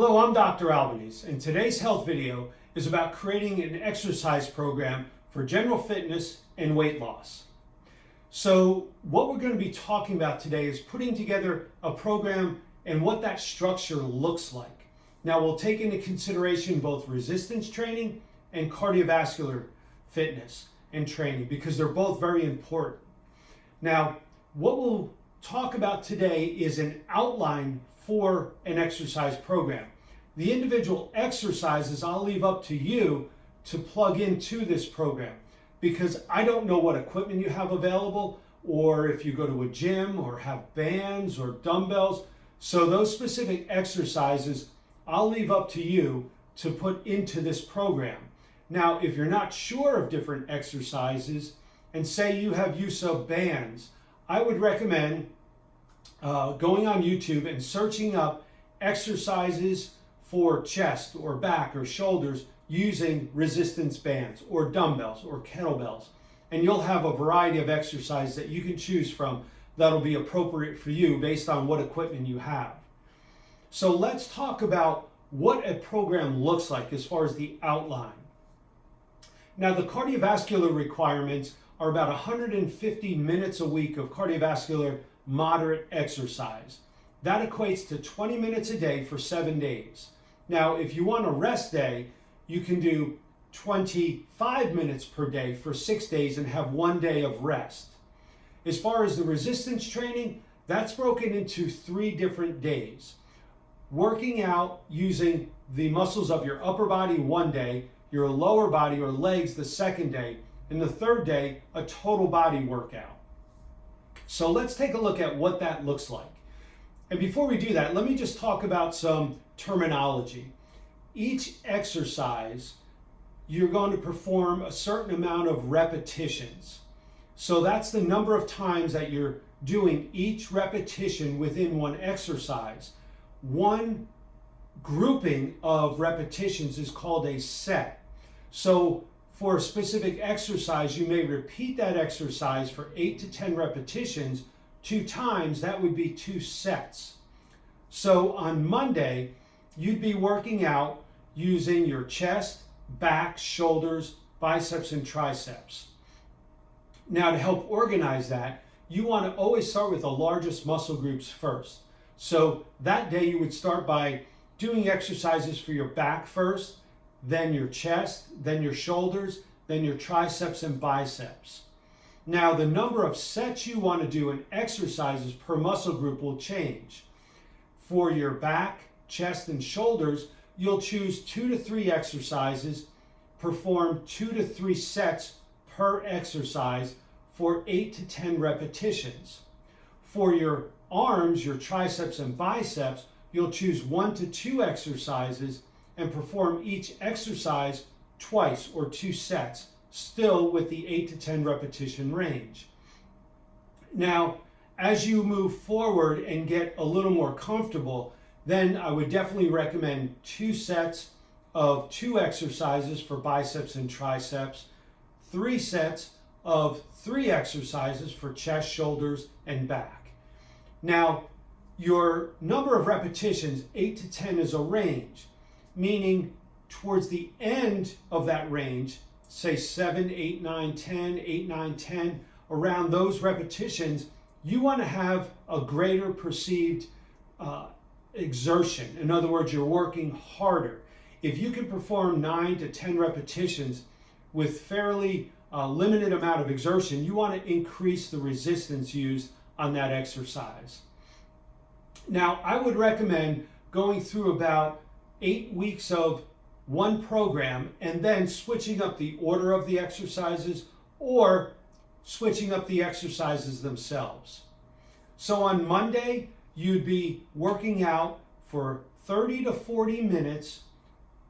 Hello, I'm Dr. Albanese, and today's health video is about creating an exercise program for general fitness and weight loss. So what we're going to be talking about today is putting together a program and what that structure looks like. Now we'll take into consideration both resistance training and cardiovascular fitness and training because they're both very important. Now, what we'll talk about today is an outline for an exercise program. The individual exercises I'll leave up to you to plug into this program because I don't know what equipment you have available or if you go to a gym or have bands or dumbbells. So those specific exercises I'll leave up to you to put into this program. Now, if you're not sure of different exercises and say you have use of bands, I would recommend going on YouTube and searching up exercises for chest or back or shoulders using resistance bands or dumbbells or kettlebells. And you'll have a variety of exercises that you can choose from that'll be appropriate for you based on what equipment you have. So let's talk about what a program looks like as far as the outline. Now, the cardiovascular requirements are about 150 minutes a week of cardiovascular moderate exercise. That equates to 20 minutes a day for 7 days. Now, if you want a rest day, you can do 25 minutes per day for 6 days and have 1 day of rest. As far as the resistance training, that's broken into 3 different days. Working out using the muscles of your upper body 1 day, your lower body or legs the 2nd day, and the 3rd day, a total body workout. So let's take a look at what that looks like. And before we do that, let me just talk about some terminology. Each exercise, you're going to perform a certain amount of repetitions. So that's the number of times that you're doing each repetition within one exercise. One grouping of repetitions is called a set. So for a specific exercise, you may repeat that exercise for 8 to 10 repetitions 2 times. That would be 2 sets. So on Monday, you'd be working out using your chest, back, shoulders, biceps, and triceps. Now, to help organize that, you want to always start with the largest muscle groups first. So that day, you would start by doing exercises for your back first, then your chest, then your shoulders, then your triceps and biceps. Now, the number of sets you want to do in exercises per muscle group will change. For your back, chest, and shoulders, you'll choose 2 to 3 exercises, perform 2 to 3 sets per exercise for 8 to 10 repetitions. For your arms, your triceps and biceps, you'll choose 1 to 2 exercises and perform each exercise twice or 2 sets, still with the 8 to 10 repetition range. Now, as you move forward and get a little more comfortable, then I would definitely recommend 2 sets of 2 exercises for biceps and triceps, 3 sets of 3 exercises for chest, shoulders, and back. Now, your number of repetitions, 8 to 10, is a range, meaning towards the end of that range, say 7, 8, 9, 10, 8, 9, 10, around those repetitions, you want to have a greater perceived exertion. In other words, you're working harder. If you can perform 9 to 10 repetitions with fairly limited amount of exertion, you want to increase the resistance used on that exercise. Now, I would recommend going through about 8 weeks of one program and then switching up the order of the exercises or switching up the exercises themselves. So on Monday, you'd be working out for 30 to 40 minutes,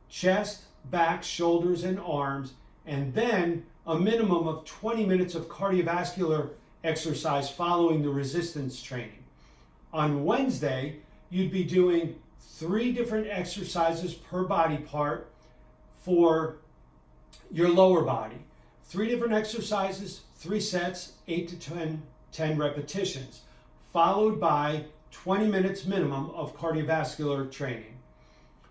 chest, back, shoulders, and arms, and then a minimum of 20 minutes of cardiovascular exercise following the resistance training. On Wednesday, you'd be doing 3 different exercises per body part for your lower body. 3 different exercises, 3 sets, 8 to 10 repetitions, followed by 20 minutes minimum of cardiovascular training.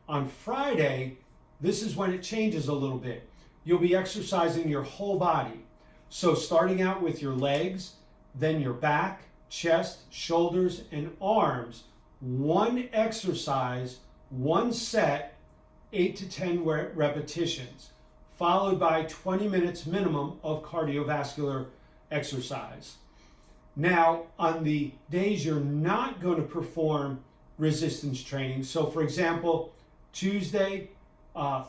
On Friday, this is when it changes a little bit. You'll be exercising your whole body. So starting out with your legs, then your back, chest, shoulders, and arms. One exercise, one set, 8 to 10 repetitions, followed by 20 minutes minimum of cardiovascular exercise. Now, on the days you're not going to perform resistance training, so for example, Tuesday,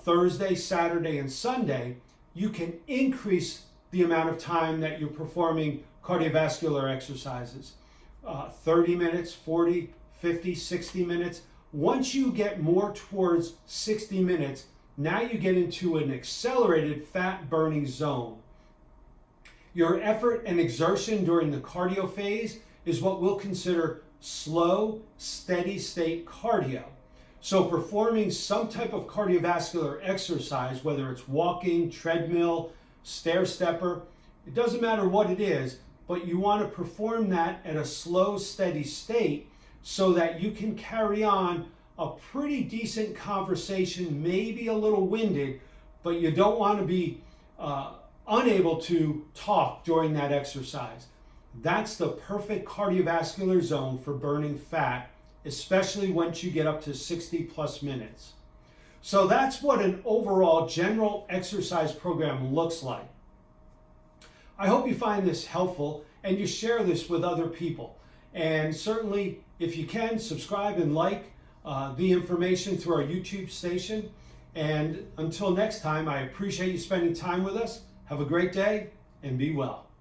Thursday, Saturday, and Sunday, you can increase the amount of time that you're performing cardiovascular exercises. 30 minutes, 40, 50, 60 minutes. Once you get more towards 60 minutes, now you get into an accelerated fat burning zone. Your effort and exertion during the cardio phase is what we'll consider slow, steady state cardio. So performing some type of cardiovascular exercise, whether it's walking, treadmill, stair stepper, it doesn't matter what it is, but you want to perform that at a slow, steady state so that you can carry on a pretty decent conversation, maybe a little winded, but you don't want to be unable to talk during that exercise. That's the perfect cardiovascular zone for burning fat, especially once you get up to 60 plus minutes. So that's what an overall general exercise program looks like. I hope you find this helpful and you share this with other people. And certainly, if you can, subscribe and like the information through our YouTube station. And until next time, I appreciate you spending time with us. Have a great day and be well.